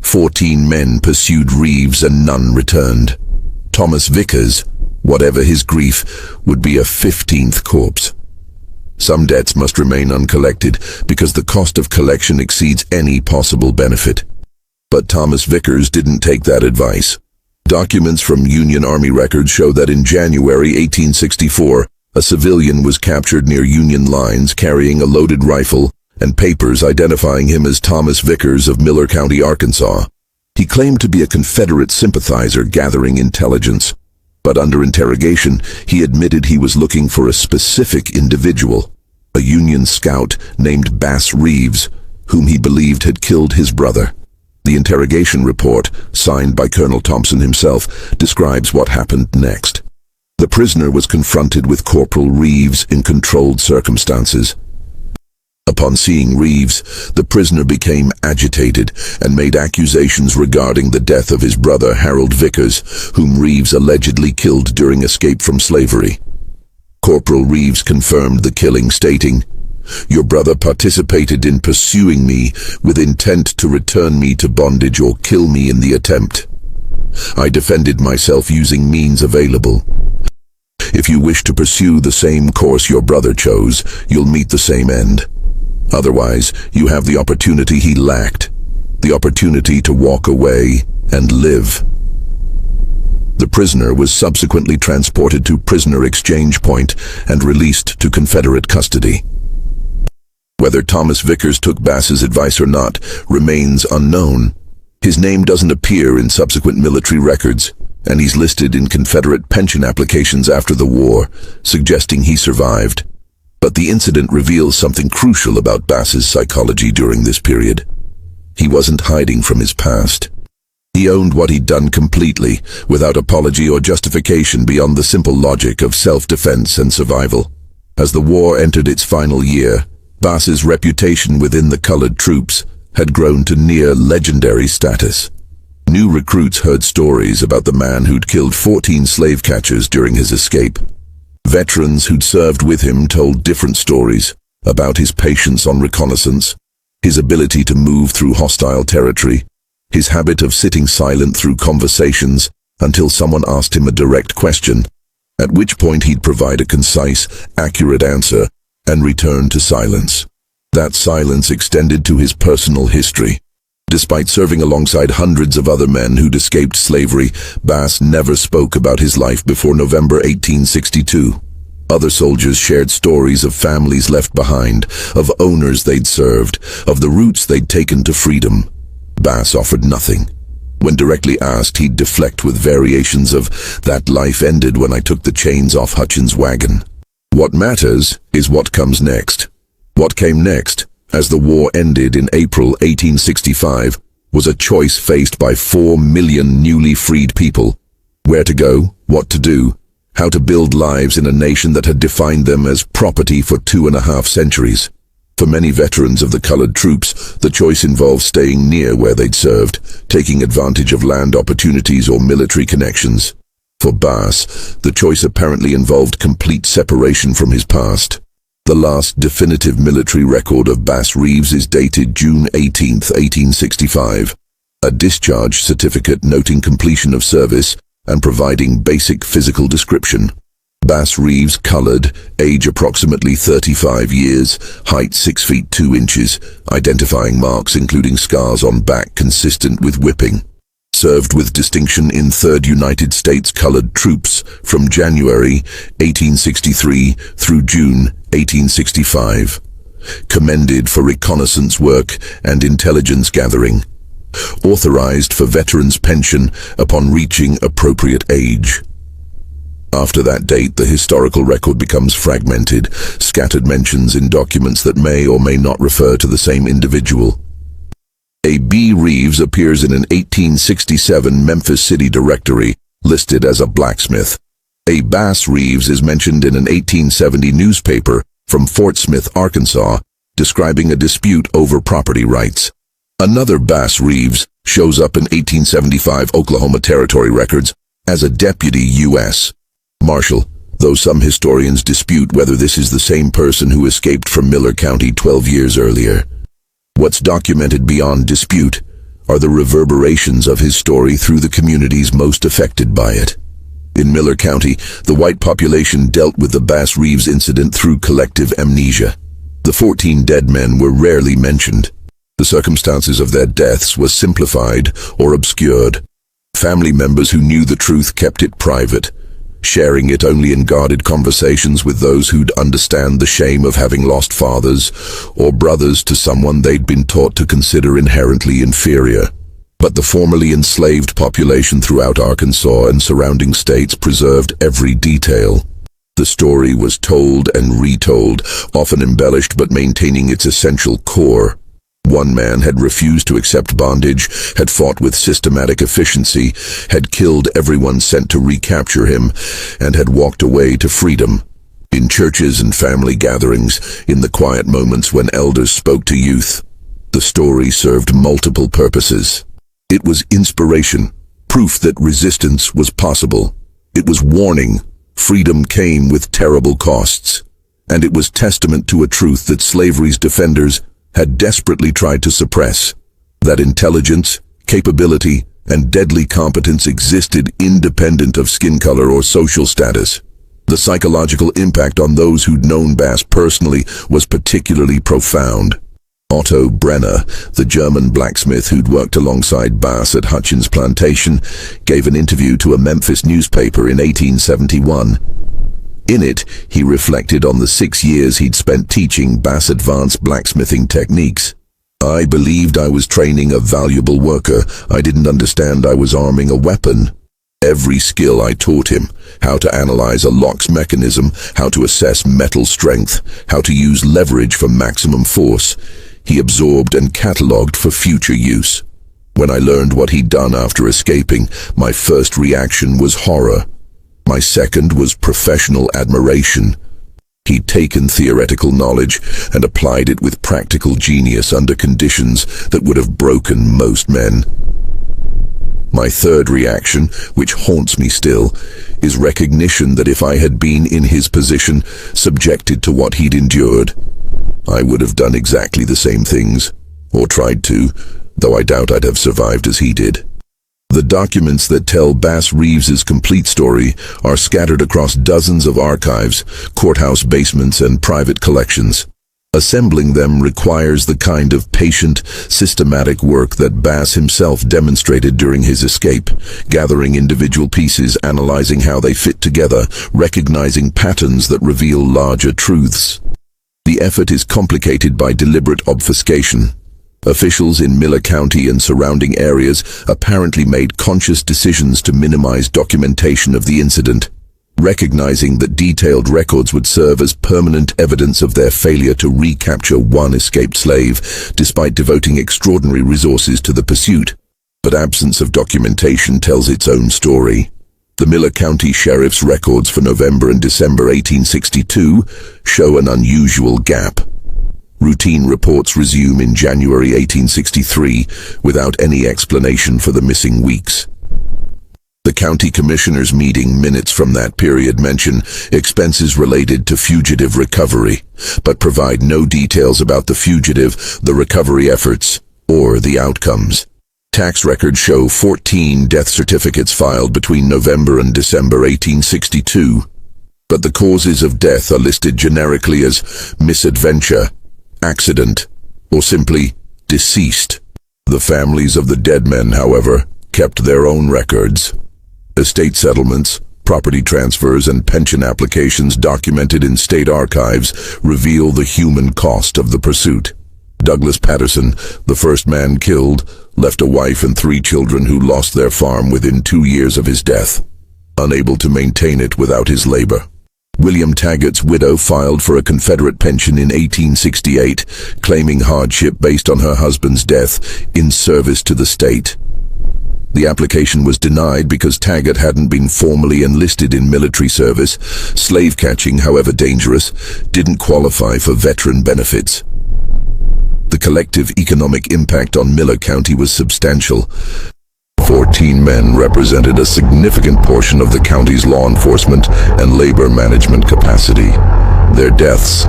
Speaker 1: 14 men pursued Reeves and none returned. Thomas Vickers, whatever his grief, would be a 15th corpse. Some debts must remain uncollected because the cost of collection exceeds any possible benefit." But Thomas Vickers didn't take that advice. Documents from Union Army records show that in January 1864, a civilian was captured near Union lines carrying a loaded rifle and papers identifying him as Thomas Vickers of Miller County, Arkansas. He claimed to be a Confederate sympathizer gathering intelligence, but under interrogation, he admitted he was looking for a specific individual, a Union scout named Bass Reeves, whom he believed had killed his brother. The interrogation report, signed by Colonel Thompson himself, describes what happened next. The prisoner was confronted with Corporal Reeves in controlled circumstances. Upon seeing Reeves, the prisoner became agitated and made accusations regarding the death of his brother Harold Vickers, whom Reeves allegedly killed during escape from slavery. Corporal Reeves confirmed the killing, stating, "Your brother participated in pursuing me with intent to return me to bondage or kill me in the attempt. I defended myself using means available. If you wish to pursue the same course your brother chose, you'll meet the same end. Otherwise, you have the opportunity he lacked, the opportunity to walk away and live." The prisoner was subsequently transported to Prisoner Exchange Point and released to Confederate custody. Whether Thomas Vickers took Bass's advice or not remains unknown. His name doesn't appear in subsequent military records, and he's listed in Confederate pension applications after the war, suggesting he survived. But the incident reveals something crucial about Bass's psychology during this period. He wasn't hiding from his past. He owned what he'd done completely, without apology or justification beyond the simple logic of self-defense and survival. As the war entered its final year, Bass's reputation within the colored troops had grown to near legendary status. New recruits heard stories about the man who'd killed 14 slave catchers during his escape. Veterans who'd served with him told different stories about his patience on reconnaissance, his ability to move through hostile territory, his habit of sitting silent through conversations until someone asked him a direct question, at which point he'd provide a concise, accurate answer and return to silence. That silence extended to his personal history. Despite serving alongside hundreds of other men who'd escaped slavery, Bass never spoke about his life before November 1862. Other soldiers shared stories of families left behind, of owners they'd served, of the routes they'd taken to freedom. Bass offered nothing. When directly asked, he'd deflect with variations of, "That life ended when I took the chains off Hutchins' wagon." What matters is what comes next. What came next, as the war ended in April 1865, was a choice faced by 4 million newly freed people. Where to go, what to do, how to build lives in a nation that had defined them as property for 2.5 centuries. For many veterans of the colored troops, the choice involved staying near where they'd served, taking advantage of land opportunities or military connections. For Bass, the choice apparently involved complete separation from his past. The last definitive military record of Bass Reeves is dated June 18, 1865, a discharge certificate noting completion of service and providing basic physical description. Bass Reeves, colored, age approximately 35 years, height 6 feet 2 inches, identifying marks including scars on back consistent with whipping. Served with distinction in 3rd United States Colored Troops from January 1863 through June 1865. Commended for reconnaissance work and intelligence gathering. Authorized for veterans' pension upon reaching appropriate age. After that date, the historical record becomes fragmented, scattered mentions in documents that may or may not refer to the same individual. A B. Reeves appears in an 1867 Memphis City directory, listed as a blacksmith. A Bass Reeves is mentioned in an 1870 newspaper from Fort Smith, Arkansas, describing a dispute over property rights. Another Bass Reeves shows up in 1875 Oklahoma Territory records as a deputy U.S. Marshal, though some historians dispute whether this is the same person who escaped from Miller County 12 years earlier. What's documented beyond dispute are the reverberations of his story through the communities most affected by it. In Miller County, the white population dealt with the Bass Reeves incident through collective amnesia. The 14 dead men were rarely mentioned. The circumstances of their deaths were simplified or obscured. Family members who knew the truth kept it private, sharing it only in guarded conversations with those who'd understand the shame of having lost fathers or brothers to someone they'd been taught to consider inherently inferior. But the formerly enslaved population throughout Arkansas and surrounding states preserved every detail. The story was told and retold, often embellished but maintaining its essential core. One man had refused to accept bondage, had fought with systematic efficiency, had killed everyone sent to recapture him, and had walked away to freedom. In churches and family gatherings, in the quiet moments when elders spoke to youth, the story served multiple purposes. It was inspiration, proof that resistance was possible. It was warning, freedom came with terrible costs. And it was testament to a truth that slavery's defenders had desperately tried to suppress, that intelligence, capability, and deadly competence existed independent of skin color or social status. The psychological impact on those who'd known Bass personally was particularly profound. Otto Brenner, the German blacksmith who'd worked alongside Bass at Hutchins Plantation, gave an interview to a Memphis newspaper in 1871. In it, he reflected on the 6 years he'd spent teaching Bass advanced blacksmithing techniques. I believed I was training a valuable worker. I didn't understand I was arming a weapon. Every skill I taught him, how to analyze a lock's mechanism, how to assess metal strength, how to use leverage for maximum force, he absorbed and cataloged for future use. When I learned what he'd done after escaping, my first reaction was horror. My second was professional admiration. He'd taken theoretical knowledge and applied it with practical genius under conditions that would have broken most men. My third reaction, which haunts me still, is recognition that if I had been in his position, subjected to what he'd endured, I would have done exactly the same things, or tried to, though I doubt I'd have survived as he did. The documents that tell Bass Reeves's complete story are scattered across dozens of archives, courthouse basements, and private collections. Assembling them requires the kind of patient, systematic work that Bass himself demonstrated during his escape, gathering individual pieces, analyzing how they fit together, recognizing patterns that reveal larger truths. The effort is complicated by deliberate obfuscation. Officials in Miller County and surrounding areas apparently made conscious decisions to minimize documentation of the incident, recognizing that detailed records would serve as permanent evidence of their failure to recapture one escaped slave, despite devoting extraordinary resources to the pursuit. But absence of documentation tells its own story. The Miller County Sheriff's records for November and December 1862 show an unusual gap. Routine reports resume in January 1863 without any explanation for the missing weeks. The county commissioners' meeting minutes from that period mention expenses related to fugitive recovery, but provide no details about the fugitive, the recovery efforts, or the outcomes. Tax records show 14 death certificates filed between November and December 1862, but the causes of death are listed generically as misadventure, accident, or simply deceased. The families of the dead men, however, kept their own records. Estate settlements, property transfers, and pension applications documented in state archives reveal the human cost of the pursuit. Douglas Patterson, the first man killed, left a wife and 3 children who lost their farm within 2 years of his death, unable to maintain it without his labor. William Taggart's widow filed for a Confederate pension in 1868, claiming hardship based on her husband's death in service to the state. The application was denied because Taggart hadn't been formally enlisted in military service. Slave catching, however dangerous, didn't qualify for veteran benefits. The collective economic impact on Miller County was substantial. 14 men represented a significant portion of the county's law enforcement and labor management capacity. Their deaths,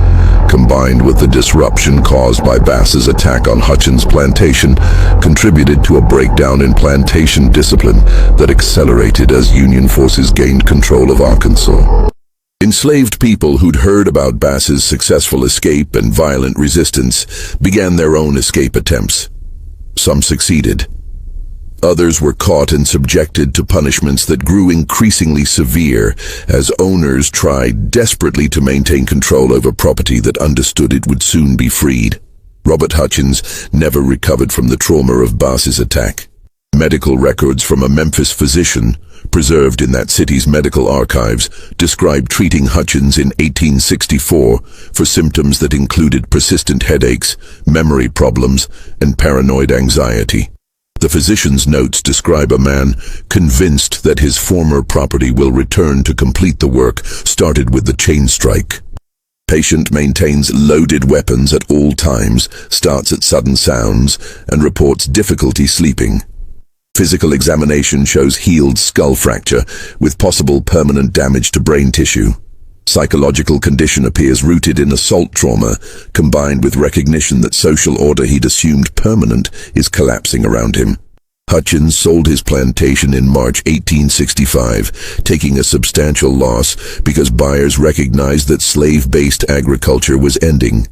Speaker 1: combined with the disruption caused by Bass's attack on Hutchins' plantation, contributed to a breakdown in plantation discipline that accelerated as Union forces gained control of Arkansas. Enslaved people who'd heard about Bass's successful escape and violent resistance began their own escape attempts. Some succeeded. Others were caught and subjected to punishments that grew increasingly severe as owners tried desperately to maintain control over property that understood it would soon be freed. Robert Hutchins never recovered from the trauma of Bass's attack. Medical records from a Memphis physician, preserved in that city's medical archives, described treating Hutchins in 1864 for symptoms that included persistent headaches, memory problems, and paranoid anxiety. The physician's notes describe a man convinced that his former property will return to complete the work started with the chain strike. Patient maintains loaded weapons at all times, starts at sudden sounds, and reports difficulty sleeping. Physical examination shows healed skull fracture with possible permanent damage to brain tissue. Psychological condition appears rooted in assault trauma, combined with recognition that social order he'd assumed permanent is collapsing around him. Hutchins sold his plantation in March 1865, taking a substantial loss because buyers recognized that slave-based agriculture was ending.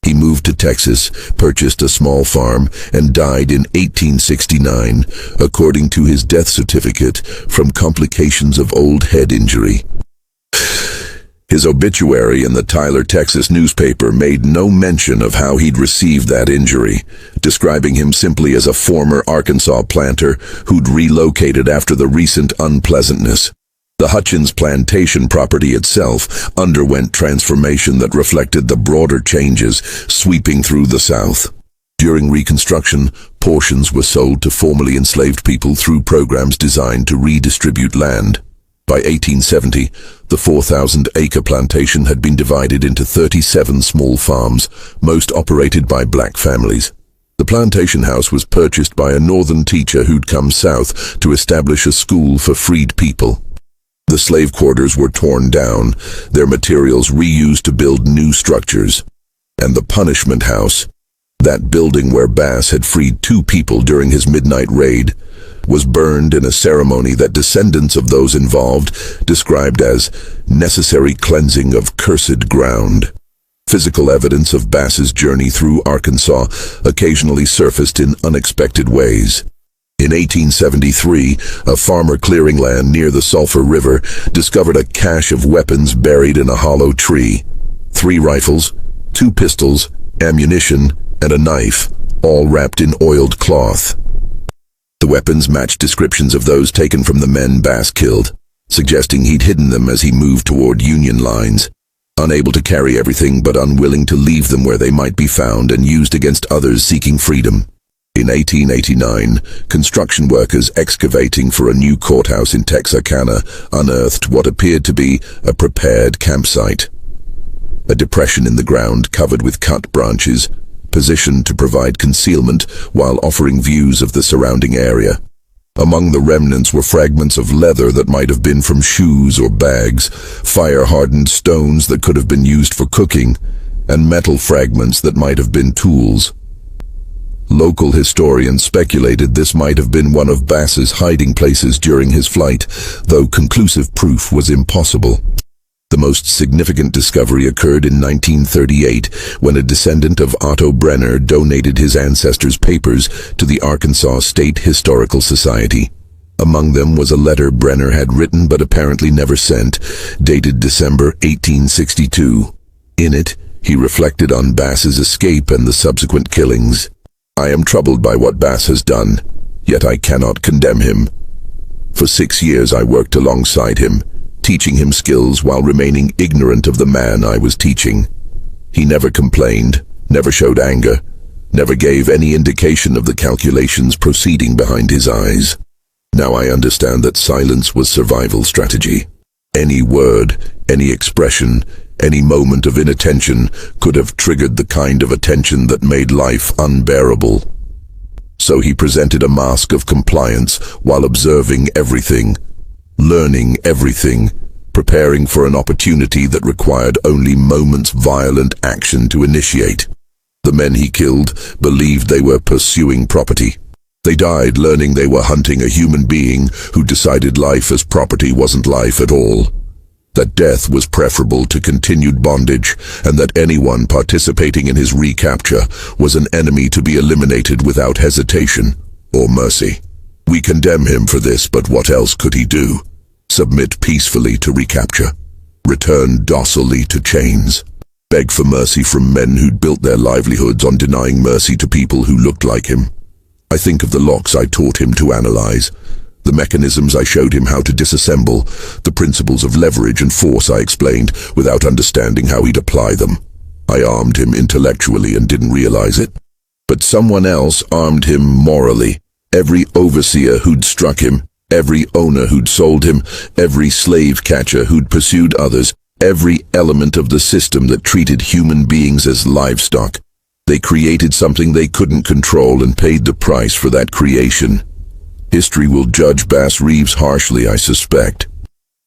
Speaker 1: He moved to Texas, purchased a small farm, and died in 1869, according to his death certificate, from complications of old head injury. His obituary in the Tyler, Texas newspaper made no mention of how he'd received that injury, describing him simply as a former Arkansas planter who'd relocated after the recent unpleasantness. The Hutchins plantation property itself underwent transformation that reflected the broader changes sweeping through the South. During Reconstruction, portions were sold to formerly enslaved people through programs designed to redistribute land. By 1870, the 4,000-acre plantation had been divided into 37 small farms, most operated by black families. The plantation house was purchased by a northern teacher who'd come south to establish a school for freed people. The slave quarters were torn down, their materials reused to build new structures. And the punishment house, that building where Bass had freed 2 people during his midnight raid, was burned in a ceremony that descendants of those involved described as necessary cleansing of cursed ground. Physical evidence of Bass's journey through Arkansas occasionally surfaced in unexpected ways. In 1873, a farmer clearing land near the Sulphur River discovered a cache of weapons buried in a hollow tree. 3 rifles, 2 pistols, ammunition, and a knife, all wrapped in oiled cloth. The weapons matched descriptions of those taken from the men Bass killed, suggesting he'd hidden them as he moved toward Union lines, unable to carry everything but unwilling to leave them where they might be found and used against others seeking freedom. In 1889, construction workers excavating for a new courthouse in Texarkana unearthed what appeared to be a prepared campsite. A depression in the ground covered with cut branches, positioned to provide concealment while offering views of the surrounding area. Among the remnants were fragments of leather that might have been from shoes or bags, fire-hardened stones that could have been used for cooking, and metal fragments that might have been tools. Local historians speculated this might have been one of Bass's hiding places during his flight, though conclusive proof was impossible. The most significant discovery occurred in 1938 when a descendant of Otto Brenner donated his ancestors' papers to the Arkansas State Historical Society. Among them was a letter Brenner had written but apparently never sent, dated December 1862. In it, he reflected on Bass's escape and the subsequent killings. "I am troubled by what Bass has done, yet I cannot condemn him. For 6 years I worked alongside him, teaching him skills while remaining ignorant of the man I was teaching. He never complained, never showed anger, never gave any indication of the calculations proceeding behind his eyes. Now I understand that silence was survival strategy. Any word, any expression, any moment of inattention could have triggered the kind of attention that made life unbearable. So he presented a mask of compliance while observing everything, learning everything, preparing for an opportunity that required only moments' violent action to initiate. The men he killed believed they were pursuing property. They died learning they were hunting a human being who decided life as property wasn't life at all. That death was preferable to continued bondage, and that anyone participating in his recapture was an enemy to be eliminated without hesitation or mercy. We condemn him for this, but what else could he do? Submit peacefully to recapture? Return docilely to chains? Beg for mercy from men who'd built their livelihoods on denying mercy to people who looked like him? I think of the locks I taught him to analyze, the mechanisms I showed him how to disassemble, the principles of leverage and force I explained without understanding how he'd apply them. I armed him intellectually and didn't realize it. But someone else armed him morally. Every overseer who'd struck him, every owner who'd sold him, every slave catcher who'd pursued others, every element of the system that treated human beings as livestock. They created something they couldn't control and paid the price for that creation. History will judge Bass Reeves harshly, I suspect.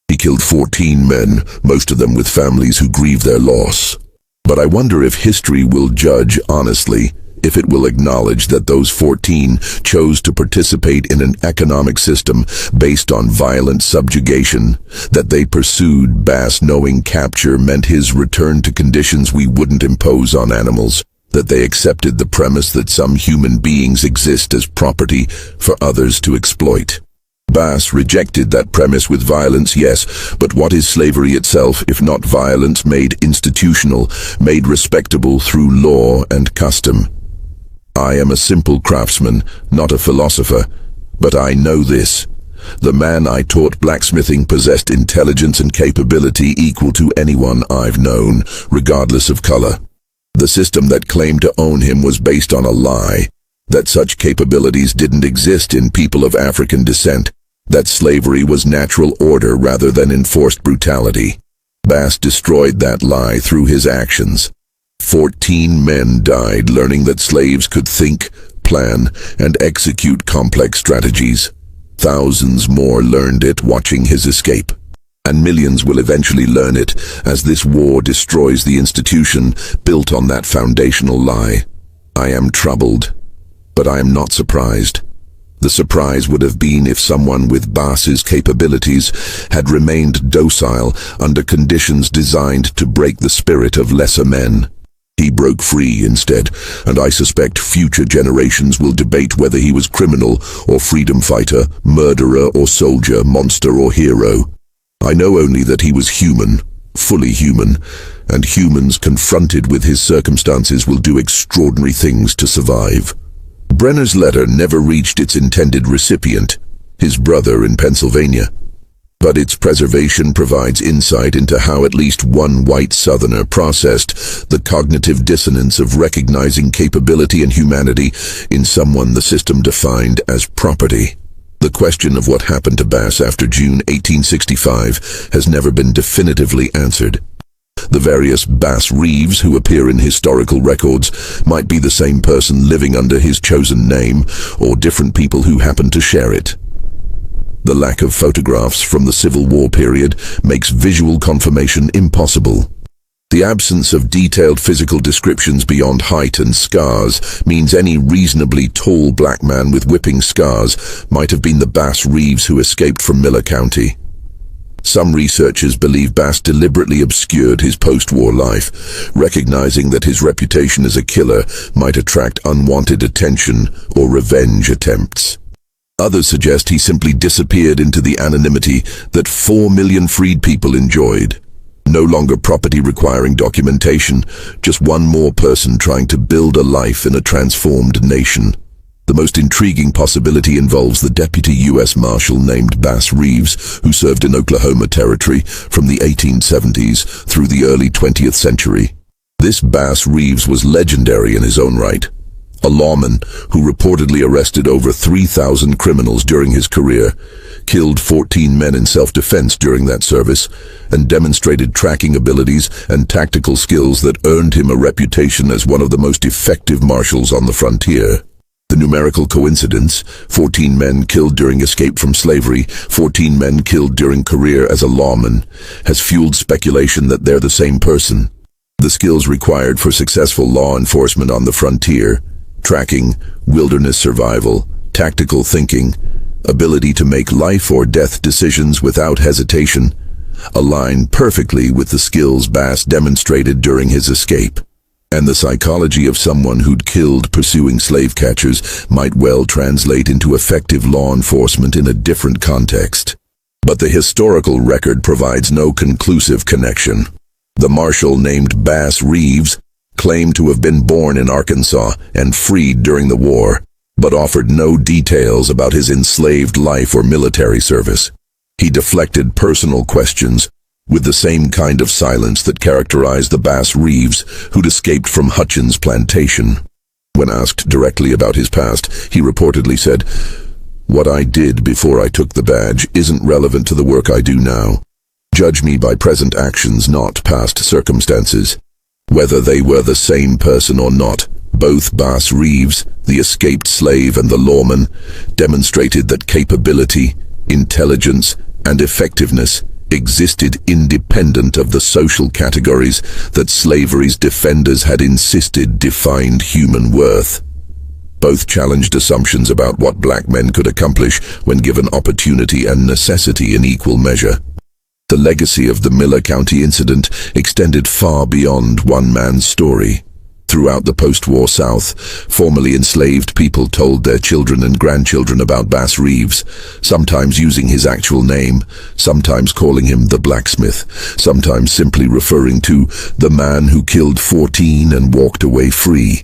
Speaker 1: He killed 14 men, most of them with families who grieve their loss. But I wonder if history will judge honestly, if it will acknowledge that those 14 chose to participate in an economic system based on violent subjugation, that they pursued Bass knowing capture meant his return to conditions we wouldn't impose on animals, that they accepted the premise that some human beings exist as property for others to exploit. Bass rejected that premise with violence, yes, but what is slavery itself if not violence made institutional, made respectable through law and custom? I am a simple craftsman, not a philosopher, but I know this. The man I taught blacksmithing possessed intelligence and capability equal to anyone I've known, regardless of color. The system that claimed to own him was based on a lie, that such capabilities didn't exist in people of African descent, that slavery was natural order rather than enforced brutality. Bass destroyed that lie through his actions. 14 men died learning that slaves could think, plan, and execute complex strategies. Thousands more learned it watching his escape. And millions will eventually learn it as this war destroys the institution built on that foundational lie. I am troubled, but I am not surprised. The surprise would have been if someone with Bass's capabilities had remained docile under conditions designed to break the spirit of lesser men. He broke free instead, and I suspect future generations will debate whether he was criminal or freedom fighter, murderer or soldier, monster or hero. I know only that he was human, fully human, and humans confronted with his circumstances will do extraordinary things to survive. Brenner's letter never reached its intended recipient, his brother in Pennsylvania. But its preservation provides insight into how at least one white Southerner processed the cognitive dissonance of recognizing capability and humanity in someone the system defined as property. The question of what happened to Bass after June 1865 has never been definitively answered. The various Bass Reeves who appear in historical records might be the same person living under his chosen name, or different people who happen to share it. The lack of photographs from the Civil War period makes visual confirmation impossible. The absence of detailed physical descriptions beyond height and scars means any reasonably tall black man with whipping scars might have been the Bass Reeves who escaped from Miller County. Some researchers believe Bass deliberately obscured his post-war life, recognizing that his reputation as a killer might attract unwanted attention or revenge attempts. Others suggest he simply disappeared into the anonymity that 4 million freed people enjoyed. No longer property requiring documentation, just one more person trying to build a life in a transformed nation. The most intriguing possibility involves the deputy U.S. Marshal named Bass Reeves, who served in Oklahoma Territory from the 1870s through the early 20th century. This Bass Reeves was legendary in his own right. A lawman who reportedly arrested over 3,000 criminals during his career, killed 14 men in self-defense during that service, and demonstrated tracking abilities and tactical skills that earned him a reputation as one of the most effective marshals on the frontier. The numerical coincidence, 14 men killed during escape from slavery, 14 men killed during career as a lawman, has fueled speculation that they're the same person. The skills required for successful law enforcement on the frontier, tracking, wilderness survival, tactical thinking, ability to make life or death decisions without hesitation, align perfectly with the skills Bass demonstrated during his escape. And the psychology of someone who'd killed pursuing slave catchers might well translate into effective law enforcement in a different context. But the historical record provides no conclusive connection. The marshal named Bass Reeves claimed to have been born in Arkansas and freed during the war, but offered no details about his enslaved life or military service. He deflected personal questions with the same kind of silence that characterized the Bass Reeves who'd escaped from Hutchins' plantation. When asked directly about his past, he reportedly said, "What I did before I took the badge isn't relevant to the work I do now. Judge me by present actions, not past circumstances." Whether they were the same person or not, both Bass Reeves, the escaped slave, and the lawman demonstrated that capability, intelligence, and effectiveness existed independent of the social categories that slavery's defenders had insisted defined human worth. Both challenged assumptions about what black men could accomplish when given opportunity and necessity in equal measure. The legacy of the Miller County incident extended far beyond one man's story. Throughout the post-war South, formerly enslaved people told their children and grandchildren about Bass Reeves, sometimes using his actual name, sometimes calling him the blacksmith, sometimes simply referring to the man who killed 14 and walked away free.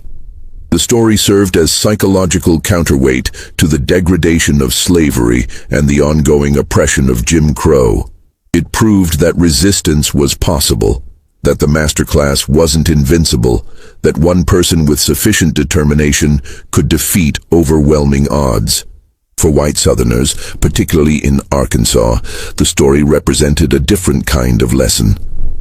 Speaker 1: The story served as psychological counterweight to the degradation of slavery and the ongoing oppression of Jim Crow. It proved that resistance was possible, that the masterclass wasn't invincible, that one person with sufficient determination could defeat overwhelming odds. For white Southerners, particularly in Arkansas, the story represented a different kind of lesson.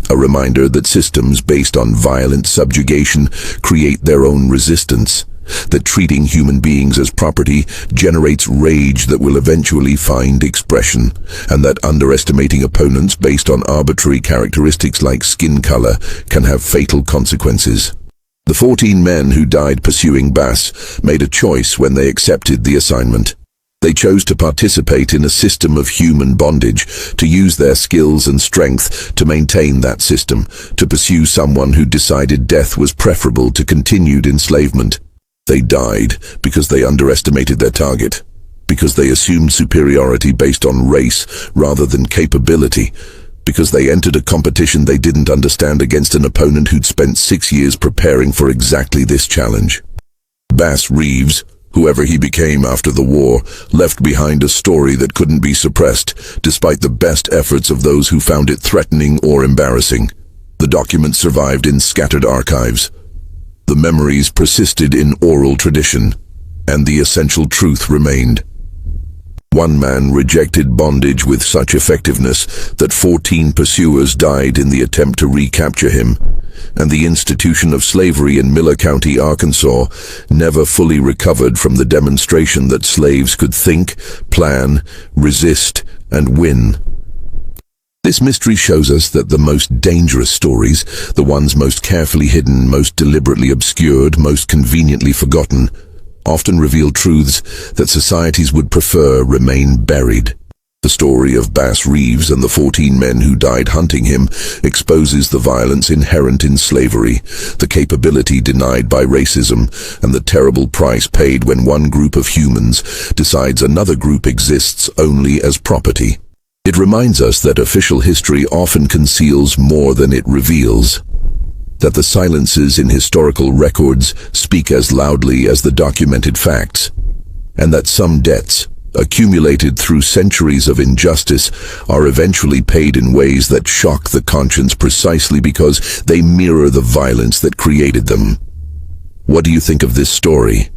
Speaker 1: A reminder that systems based on violent subjugation create their own resistance, that treating human beings as property generates rage that will eventually find expression, and that underestimating opponents based on arbitrary characteristics like skin color can have fatal consequences. The 14 men who died pursuing Bass made a choice when they accepted the assignment. They chose to participate in a system of human bondage, to use their skills and strength to maintain that system, to pursue someone who decided death was preferable to continued enslavement. They died because they underestimated their target, because they assumed superiority based on race rather than capability, because they entered a competition they didn't understand against an opponent who'd spent 6 years preparing for exactly this challenge. Bass Reeves, whoever he became after the war, left behind a story that couldn't be suppressed, despite the best efforts of those who found it threatening or embarrassing. The documents survived in scattered archives. The memories persisted in oral tradition, and the essential truth remained. One man rejected bondage with such effectiveness that 14 pursuers died in the attempt to recapture him, and the institution of slavery in Miller County, Arkansas, never fully recovered from the demonstration that slaves could think, plan, resist, and win. This mystery shows us that the most dangerous stories, the ones most carefully hidden, most deliberately obscured, most conveniently forgotten, often reveal truths that societies would prefer remain buried. The story of Bass Reeves and the 14 men who died hunting him exposes the violence inherent in slavery, the capability denied by racism, and the terrible price paid when one group of humans decides another group exists only as property. It reminds us that official history often conceals more than it reveals, that the silences in historical records speak as loudly as the documented facts, and that some debts, accumulated through centuries of injustice, are eventually paid in ways that shock the conscience precisely because they mirror the violence that created them. What do you think of this story?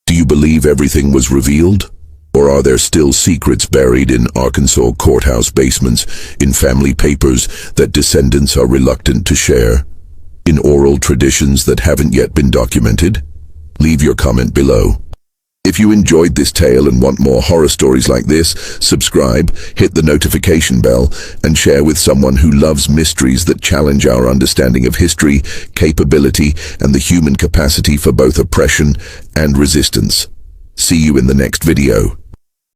Speaker 1: Do you believe everything was revealed? Or are there still secrets buried in Arkansas courthouse basements, in family papers that descendants are reluctant to share, in oral traditions that haven't yet been documented? Leave your comment below. If you enjoyed this tale and want more horror stories like this, subscribe, hit the notification bell, and share with someone who loves mysteries that challenge our understanding of history, capability, and the human capacity for both oppression and resistance. See you in the next video.